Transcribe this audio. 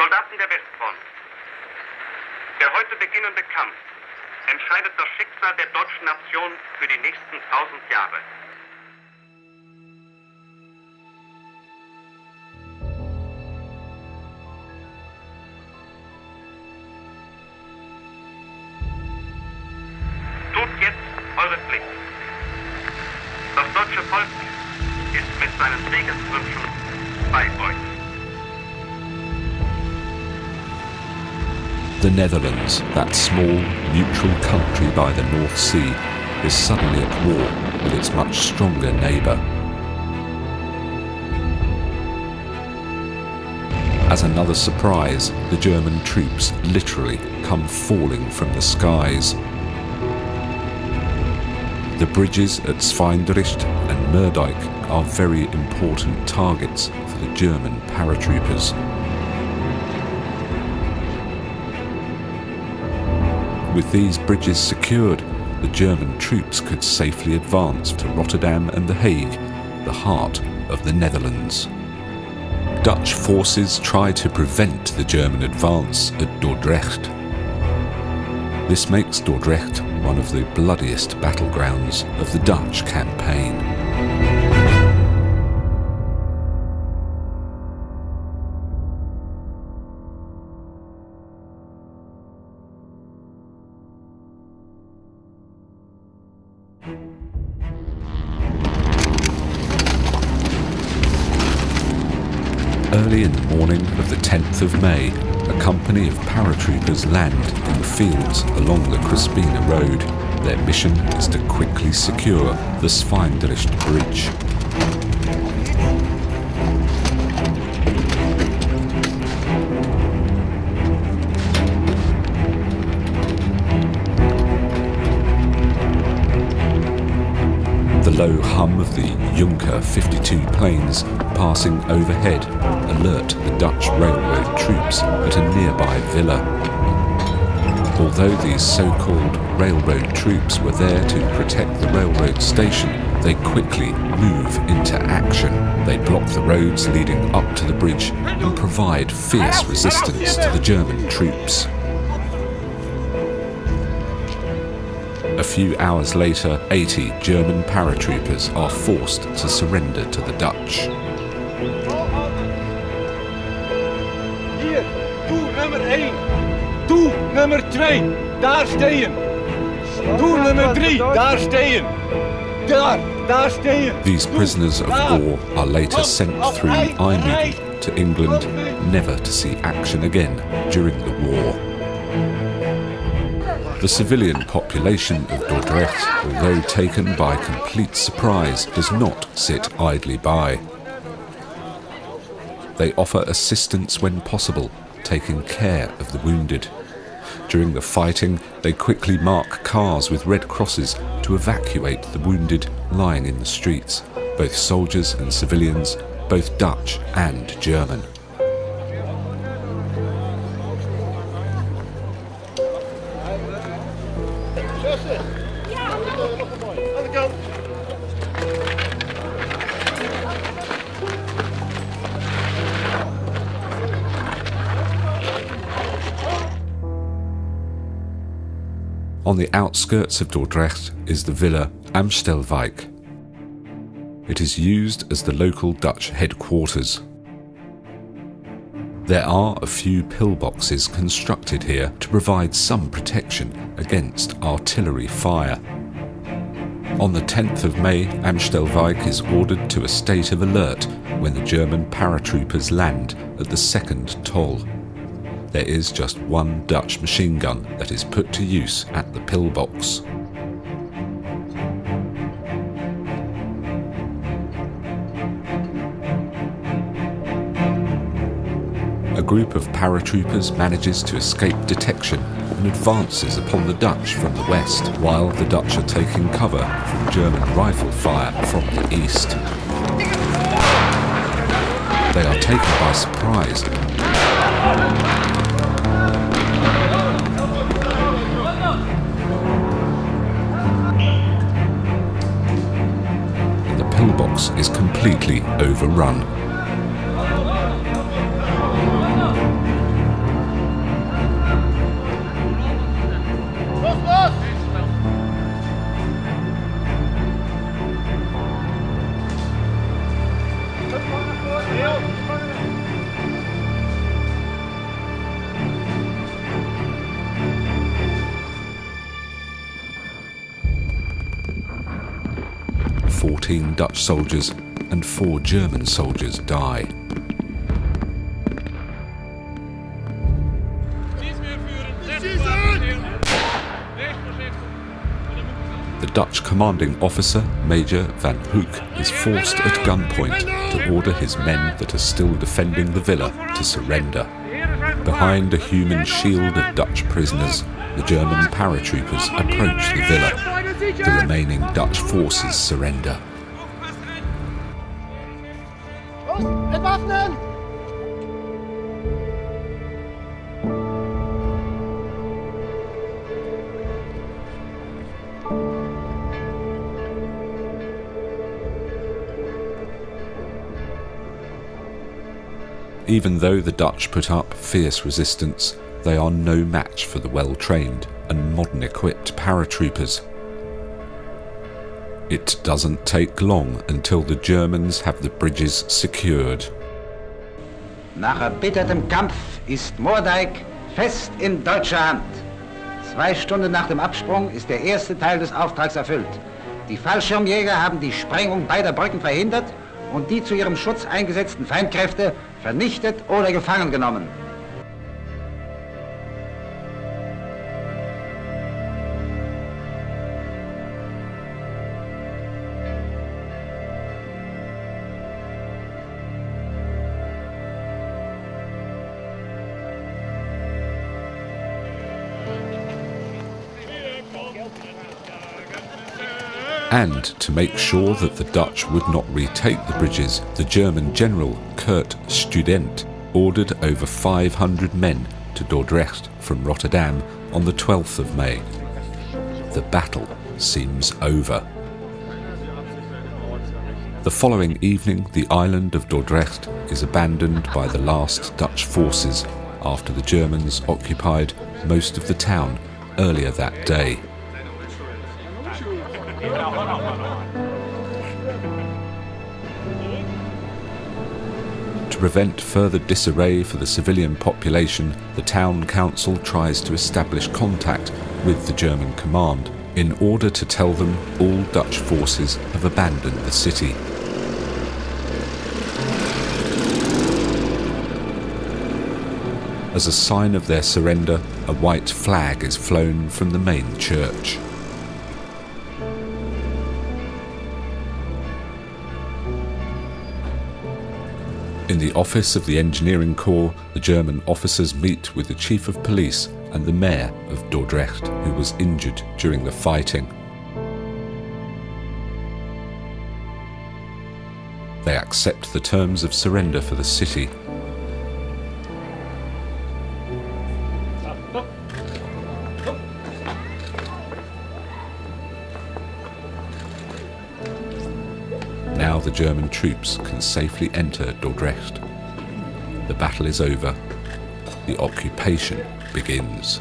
Soldaten der Westfront. Der heute beginnende Kampf entscheidet das Schicksal der deutschen Nation für die nächsten 1000 Jahre. Tut jetzt eure Pflicht. Das deutsche Volk ist mit seinen Segenswünschen bei euch. The Netherlands, that small, neutral country by the North Sea, is suddenly at war with its much stronger neighbour. As another surprise, the German troops literally come falling from the skies. The bridges at Zwijndrecht and Moerdijk are very important targets for the German paratroopers. With these bridges secured, the German troops could safely advance to Rotterdam and The Hague, the heart of the Netherlands. Dutch forces try to prevent the German advance at Dordrecht. This makes Dordrecht one of the bloodiest battlegrounds of the Dutch campaign. Early in the morning of the 10th of May, a company of paratroopers land in the fields along the Crispina Road. Their mission is to quickly secure the Zwijndrecht Bridge. The low hum of the Junker 52 planes passing overhead alert the Dutch railroad troops at a nearby villa. Although these so-called railroad troops were there to protect the railroad station, they quickly move into action. They block the roads leading up to the bridge and provide fierce resistance to the German troops. A few hours later, 80 German paratroopers are forced to surrender to the Dutch. Hier, doel nummer 1. Doel nummer 2. Daar stehen. Doel nummer 3. Daar stehen. Daar stehen. These prisoners of war are later sent through Eimingen to England, never to see action again during the war. The civilian population of Dordrecht, although taken by complete surprise, does not sit idly by. They offer assistance when possible, taking care of the wounded. During the fighting, they quickly mark cars with red crosses to evacuate the wounded lying in the streets, both soldiers and civilians, both Dutch and German. On the outskirts of Dordrecht is the villa Amstelwijk. It is used as the local Dutch headquarters. There are a few pillboxes constructed here to provide some protection against artillery fire. On the 10th of May, Amstelwijk is ordered to a state of alert when the German paratroopers land at the second toll. There is just one Dutch machine gun that is put to use at the pillbox. A group of paratroopers manages to escape detection and advances upon the Dutch from the west, while the Dutch are taking cover from German rifle fire from the east. They are taken by surprise. The pillbox is completely overrun. 14 Dutch soldiers and 4 German soldiers die. The Dutch commanding officer, Major Van Hoek, is forced at gunpoint to order his men that are still defending the villa to surrender. Behind a human shield of Dutch prisoners, the German paratroopers approach the villa. The remaining Dutch forces surrender. Even though the Dutch put up fierce resistance, they are no match for the well-trained and modern-equipped paratroopers. It doesn't take long until the Germans have the bridges secured. Nach erbittertem Kampf ist Moerdijk fest in deutscher Hand. 2 Stunden nach dem Absprung ist der erste Teil des Auftrags erfüllt. Die Fallschirmjäger haben die Sprengung beider Brücken verhindert und die zu ihrem Schutz eingesetzten Feindkräfte vernichtet oder gefangen genommen. And to make sure that the Dutch would not retake the bridges, the German general Kurt Student ordered over 500 men to Dordrecht from Rotterdam on the 12th of May. The battle seems over. The following evening, the island of Dordrecht is abandoned by the last Dutch forces after the Germans occupied most of the town earlier that day. To prevent further disarray for the civilian population, the town council tries to establish contact with the German command in order to tell them all Dutch forces have abandoned the city. As a sign of their surrender, a white flag is flown from the main church. In the office of the engineering corps, the German officers meet with the chief of police and the mayor of Dordrecht, who was injured during the fighting. They accept the terms of surrender for the city. Now the German troops can safely enter Dordrecht. The battle is over. The occupation begins.